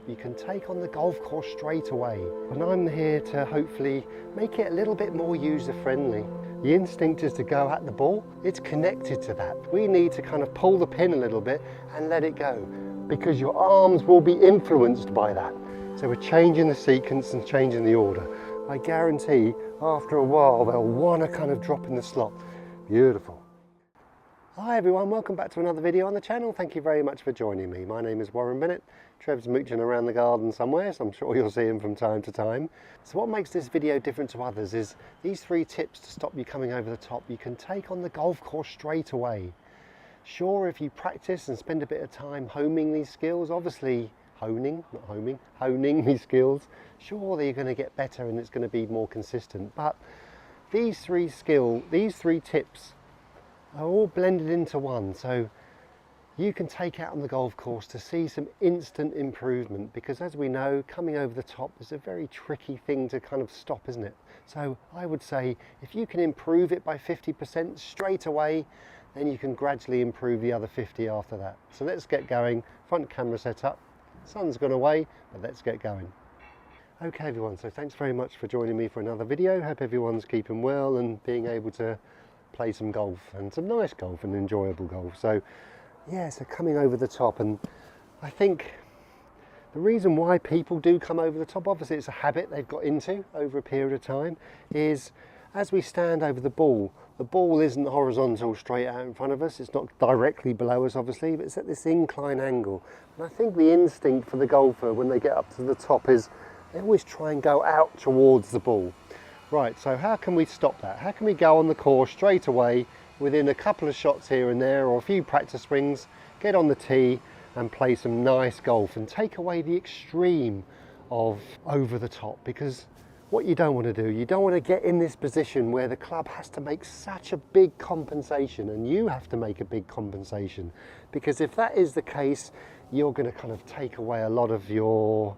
you can take on the golf course straight away. And I'm here to hopefully make it a little bit more user-friendly. The instinct is to go at the ball. It's connected to that. We need to kind of pull the pin a little bit and let it go, because your arms will be influenced by that. So we're changing the sequence and changing the order. I guarantee after a while they'll want to kind of drop in the slot. Beautiful. Hi everyone, welcome back to another video on the channel. Thank you very much for joining me. My name is Warren Bennett. Trev's mooching around the garden somewhere, so I'm sure you'll see him from time to time. So what makes this video different to others is these 3 tips to stop you coming over the top. You can take on the golf course straight away. Sure, if you practice and spend a bit of time homing these skills, obviously honing these skills, sure, you're going to get better and it's going to be more consistent. But these 3 tips are all blended into one, so you can take out on the golf course to see some instant improvement, because as we know, coming over the top is a very tricky thing to kind of stop, isn't it? So I would say if you can improve it by 50% straight away, then you can gradually improve the other 50 after that. So let's get going. Front camera set up, sun's gone away, but let's get going. Okay everyone, so thanks very much for joining me for another video. Hope everyone's keeping well and being able to play some golf, and some nice golf and enjoyable golf. So yeah, so coming over the top, and I think the reason why people do come over the top, obviously it's a habit they've got into over a period of time, is as we stand over the ball isn't horizontal straight out in front of us, it's not directly below us obviously, but it's at this incline angle. And I think the instinct for the golfer when they get up to the top is they always try and go out towards the ball. Right, so how can we stop that? How can we go on the course straight away within a couple of shots here and there, or a few practice swings, get on the tee and play some nice golf and take away the extreme of over the top? Because what you don't want to do, you don't want to get in this position where the club has to make such a big compensation and you have to make a big compensation, because if that is the case, you're going to kind of take away a lot of your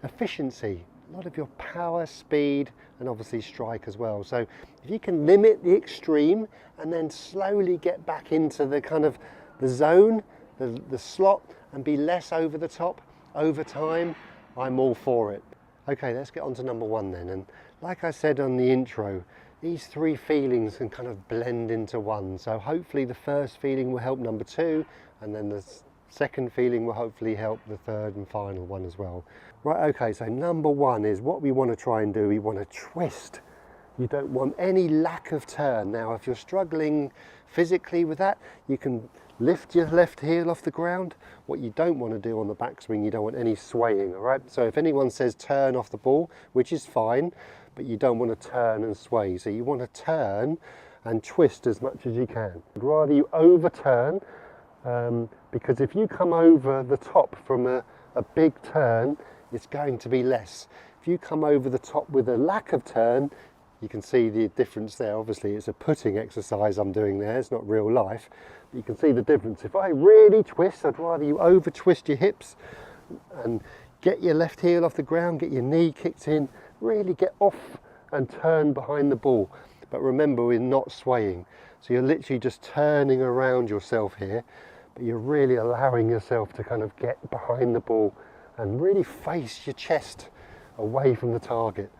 efficiency, a lot of your power, speed, and obviously strike as well. So if you can limit the extreme and then slowly get back into the kind of the zone, the slot, and be less over the top over time, I'm all for it. Okay, let's get on to number 1 then. And like I said on the intro, these 3 feelings can kind of blend into one. So hopefully the first feeling will help number 2, and then the second feeling will hopefully help the third and final one as well. Right, okay, so number 1 is what we want to try and do. We want to twist. You don't want any lack of turn. Now, if you're struggling physically with that, you can lift your left heel off the ground. What you don't want to do on the backswing, you don't want any swaying, all right? So if anyone says turn off the ball, which is fine, but you don't want to turn and sway. So you want to turn and twist as much as you can. I'd rather you overturn, because if you come over the top from a big turn, it's going to be less. If you come over the top with a lack of turn, you can see the difference there. Obviously it's a putting exercise I'm doing there, it's not real life, but you can see the difference. If I really twist, I'd rather you over twist your hips and get your left heel off the ground, get your knee kicked in, really get off and turn behind the ball. But remember, we're not swaying, so you're literally just turning around yourself here, but you're really allowing yourself to kind of get behind the ball and really face your chest away from the target.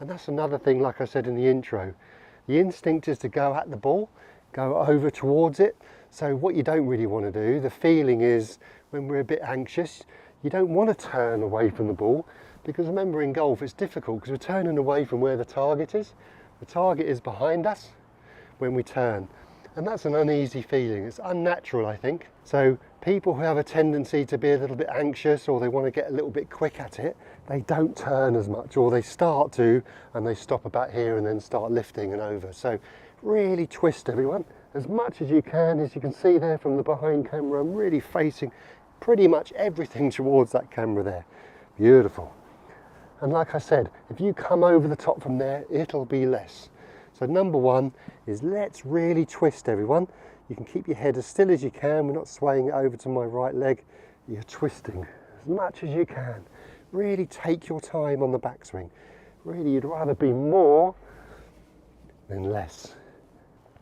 And that's another thing, like I said in the intro, the instinct is to go at the ball, go over towards it. So what you don't really want to do, the feeling is when we're a bit anxious, you don't want to turn away from the ball, because remember in golf it's difficult because we're turning away from where the target is. The target is behind us when we turn. And that's an uneasy feeling. It's unnatural, I think. So people who have a tendency to be a little bit anxious, or they want to get a little bit quick at it, they don't turn as much, or they start to and they stop about here and then start lifting and over. So really twist, everyone, as much as you can. As you can see there from the behind camera, I'm really facing pretty much everything towards that camera there. Beautiful. And like I said, if you come over the top from there, it'll be less. So number 1 is let's really twist, everyone. You can keep your head as still as you can. We're not swaying it over to my right leg. You're twisting as much as you can. Really take your time on the backswing. Really, you'd rather be more than less.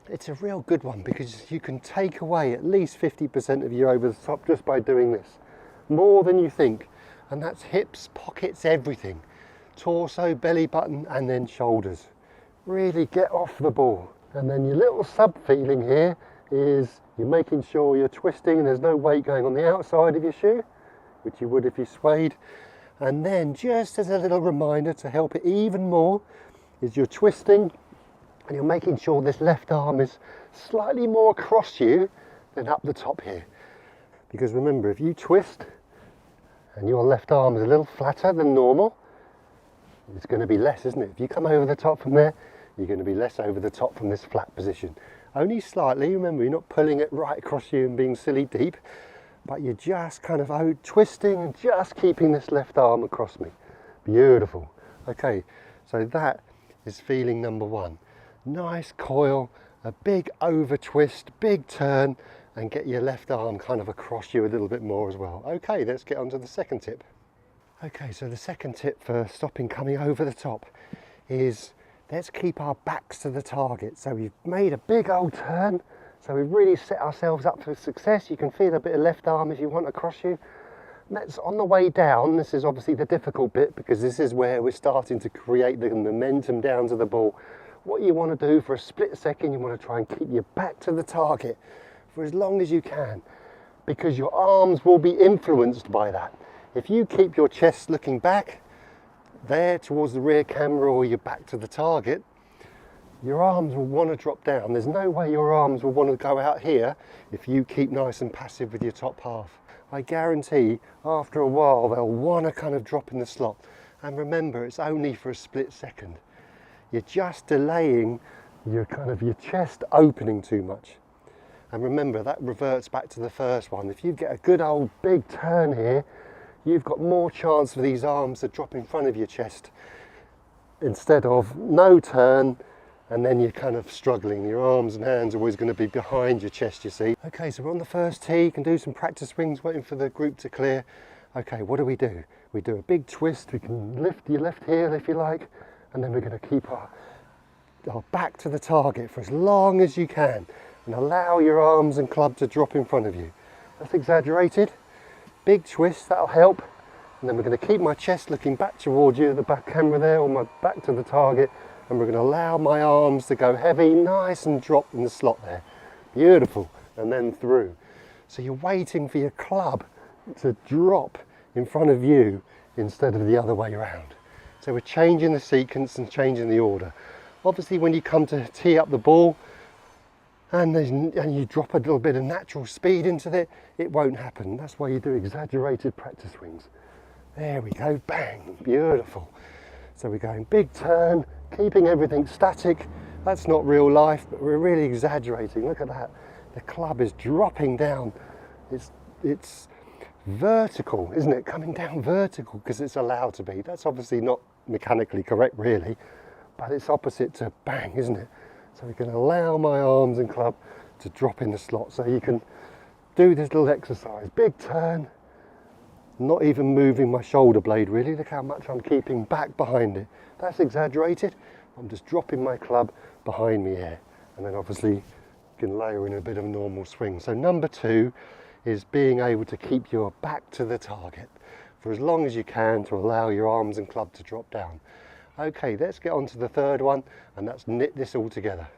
It's a real good one because you can take away at least 50% of you over the top just by doing this. More than you think. And that's hips, pockets, everything. Torso, belly button, and then shoulders. Really get off the ball. And then your little sub feeling here is you're making sure you're twisting and there's no weight going on the outside of your shoe, which you would if you swayed. And then just as a little reminder to help it even more is you're twisting and you're making sure this left arm is slightly more across you than up the top here. Because remember, if you twist and your left arm is a little flatter than normal, it's going to be less, isn't it? If you come over the top from there, you're going to be less over the top from this flat position. Only slightly, remember, you're not pulling it right across you and being silly deep, but you're just kind of twisting and just keeping this left arm across me. Beautiful. Okay, so that is feeling number one. Nice coil, a big over twist, big turn, and get your left arm kind of across you a little bit more as well. Okay, let's get on to the second tip. Okay, so the second tip for stopping coming over the top is let's keep our backs to the target. So we've made a big old turn, so we've really set ourselves up for success. You can feel a bit of left arm if you want across you. Let's, on the way down, this is obviously the difficult bit because this is where we're starting to create the momentum down to the ball. What you want to do for a split second, you want to try and keep your back to the target for as long as you can, because your arms will be influenced by that. If you keep your chest looking back there towards the rear camera or your back to the target, your arms will want to drop down. There's no way your arms will want to go out here if you keep nice and passive with your top half. I guarantee after a while they'll want to kind of drop in the slot. And remember, it's only for a split second. You're just delaying your chest opening too much. And remember, that reverts back to the first one. If you get a good old big turn here, you've got more chance for these arms to drop in front of your chest instead of no turn and then you're kind of struggling. Your arms and hands are always going to be behind your chest, you see. Okay, so we're on the first tee. You can do some practice swings, waiting for the group to clear. Okay, what do? We do a big twist. We can lift your left heel if you like, and then we're going to keep our back to the target for as long as you can and allow your arms and club to drop in front of you. That's exaggerated. Big twist, that'll help. And then we're going to keep my chest looking back towards you, the back camera there, or my back to the target, and we're going to allow my arms to go heavy, nice and drop in the slot there. Beautiful. And then through. So you're waiting for your club to drop in front of you instead of the other way around. So we're changing the sequence and changing the order. Obviously when you come to tee up the ball and you drop a little bit of natural speed into it, it won't happen. That's why you do exaggerated practice swings. There we go, bang, beautiful. So we're going big turn, keeping everything static. That's not real life, but we're really exaggerating. Look at that. The club is dropping down. It's vertical, isn't it? Coming down vertical because it's allowed to be. That's obviously not mechanically correct really, but it's opposite to bang, isn't it? So we can allow my arms and club to drop in the slot. So you can do this little exercise. Big turn, not even moving my shoulder blade really. Look how much I'm keeping back behind it. That's exaggerated. I'm just dropping my club behind me here. And then obviously you can layer in a bit of a normal swing. So number 2 is being able to keep your back to the target for as long as you can to allow your arms and club to drop down. Okay, let's get on to the third one, and that's knit this all together.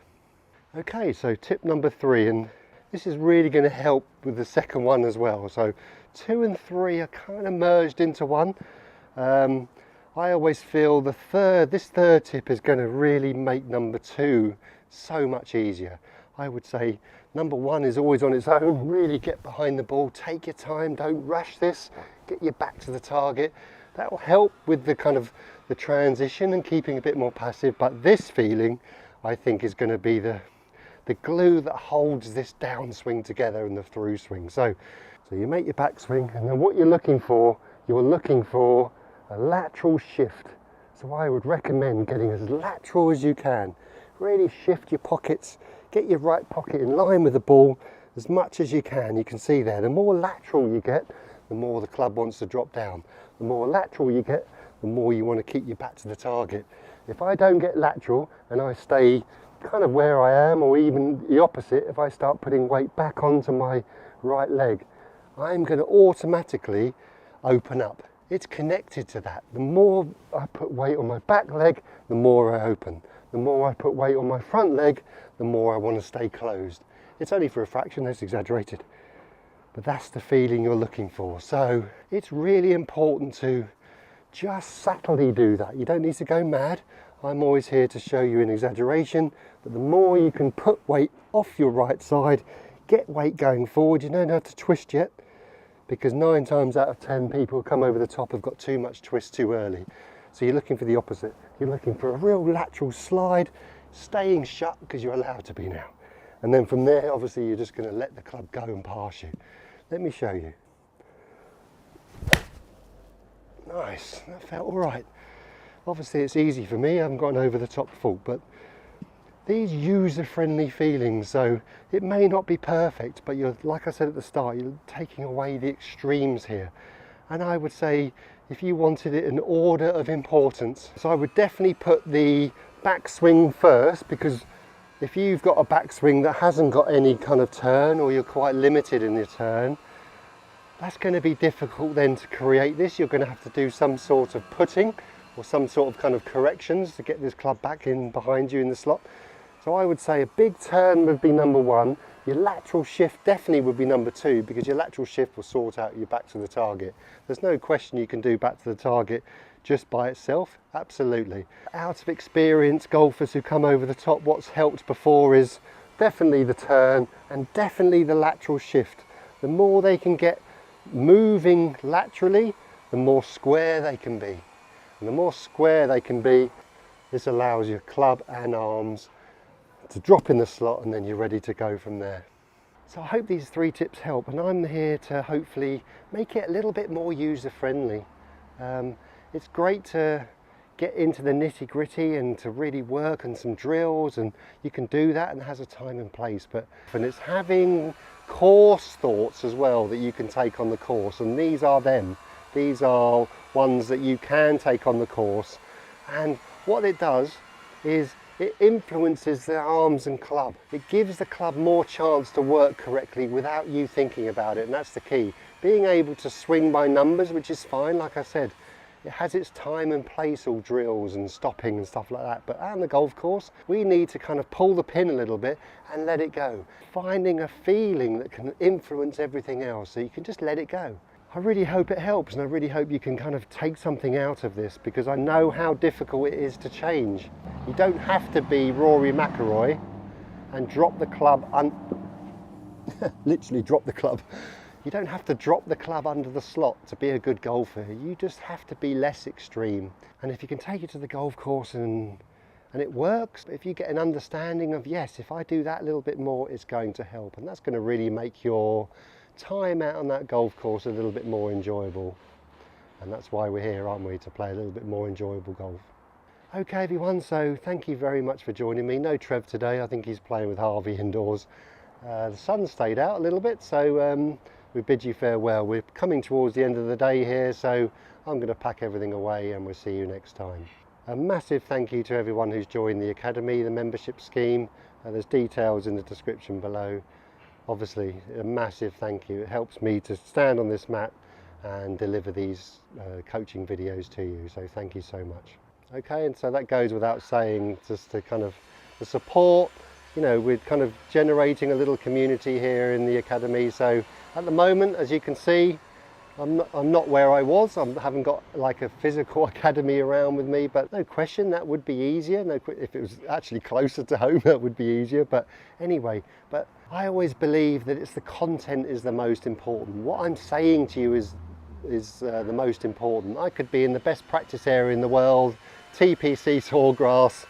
Okay, so tip number 3, and this is really going to help with the second one as well. So 2 and 3 are kind of merged into one. I always feel this third tip is going to really make number 2 so much easier. I would say number 1 is always on its own. Really get behind the ball, take your time, don't rush this, get your back to the target. That will help with the kind of the transition and keeping a bit more passive. But this feeling, I think, is going to be the glue that holds this downswing together and the through swing. So you make your backswing, and then what you're looking for a lateral shift. So I would recommend getting as lateral as you can. Really shift your pockets, get your right pocket in line with the ball as much as you can. You can see there, the more lateral you get, the more the club wants to drop down. The more lateral you get, the more you want to keep your back to the target. If I don't get lateral and I stay kind of where I am, or even the opposite, if I start putting weight back onto my right leg, I'm going to automatically open up. it's connected to that. The more I put weight on my back leg, the more I open. The more I put weight on my front leg, the more I want to stay closed. It's only for a fraction, that's exaggerated, but that's the feeling you're looking for. So it's really important to just subtly do that. You don't need to go mad. I'm always here to show you an exaggeration, but the more you can put weight off your right side, get weight going forward. You don't have to twist yet, because 9 times out of 10 people who come over the top have got too much twist too early. So you're looking for the opposite. You're looking for a real lateral slide, staying shut because you're allowed to be now. And then from there, obviously, you're just going to let the club go and pass you. Let me show you. Nice, that felt all right. Obviously, it's easy for me. I haven't got an over the top fault, but these user-friendly feelings, so it may not be perfect, but you're, like I said at the start, you're taking away the extremes here. And I would say, if you wanted it in order of importance, so I would definitely put the backswing first, because if you've got a backswing that hasn't got any kind of turn, or you're quite limited in your turn, that's going to be difficult then to create this. You're going to have to do some sort of putting or some sort of kind of corrections to get this club back in behind you in the slot. So I would say a big turn would be number 1. Your lateral shift definitely would be number 2, because your lateral shift will sort out your back to the target. There's no question you can do back to the target just by itself, absolutely. Out of experience, golfers who come over the top, what's helped before is definitely the turn and definitely the lateral shift. The more they can get moving laterally, the more square they can be. And the more square they can be, this allows your club and arms to drop in the slot, and then you're ready to go from there. So I hope these 3 tips help, and I'm here to hopefully make it a little bit more user-friendly. It's great to get into the nitty-gritty and to really work on some drills, and you can do that, and it has a time and place, but it's having course thoughts as well that you can take on the course, and these are them. These are ones that you can take on the course, and what it does is it influences the arms and club. It gives the club more chance to work correctly without you thinking about it, and that's the key. Being able to swing by numbers, which is fine, like I said, it has its time and place, all drills and stopping and stuff like that, but on the golf course, we need to kind of pull the pin a little bit and let it go. Finding a feeling that can influence everything else, so you can just let it go. I really hope it helps, and I really hope you can kind of take something out of this, because I know how difficult it is to change. You don't have to be Rory McIlroy and drop the club, literally drop the club. You don't have to drop the club under the slot to be a good golfer. You just have to be less extreme. And if you can take it to the golf course and it works, if you get an understanding of, yes, if I do that a little bit more, it's going to help. And that's going to really make your time out on that golf course a little bit more enjoyable. And that's why we're here, aren't we, to play a little bit more enjoyable golf. Okay everyone, so thank you very much for joining me. No Trev today, I think he's playing with Harvey indoors. The sun stayed out a little bit, so we bid you farewell. We're coming towards the end of the day here, so I'm going to pack everything away and we'll see you next time. A massive thank you to everyone who's joined the Academy, the membership scheme. There's details in the description below. Obviously, a massive thank you. It helps me to stand on this mat and deliver these coaching videos to you, so thank you so much. Okay, and so that goes without saying, just to kind of the support. You know, we're kind of generating a little community here in the Academy. So at the moment, as you can see, I'm not where I was. I haven't got like a physical academy around with me, but no question that would be easier. If it was actually closer to home, that would be easier. But anyway, but I always believe that it's the content is the most important. What I'm saying to you is the most important. I could be in the best practice area in the world, TPC Sawgrass,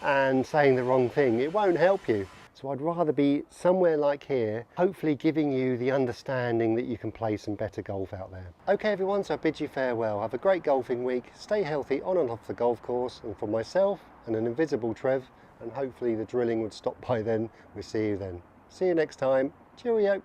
and saying the wrong thing. It won't help you. So I'd rather be somewhere like here, hopefully giving you the understanding that you can play some better golf out there. Okay everyone, so I bid you farewell. Have a great golfing week. Stay healthy on and off the golf course. And for myself and an invisible Trev, and hopefully the drilling would stop by then, we'll see you then. See you next time. Cheerio.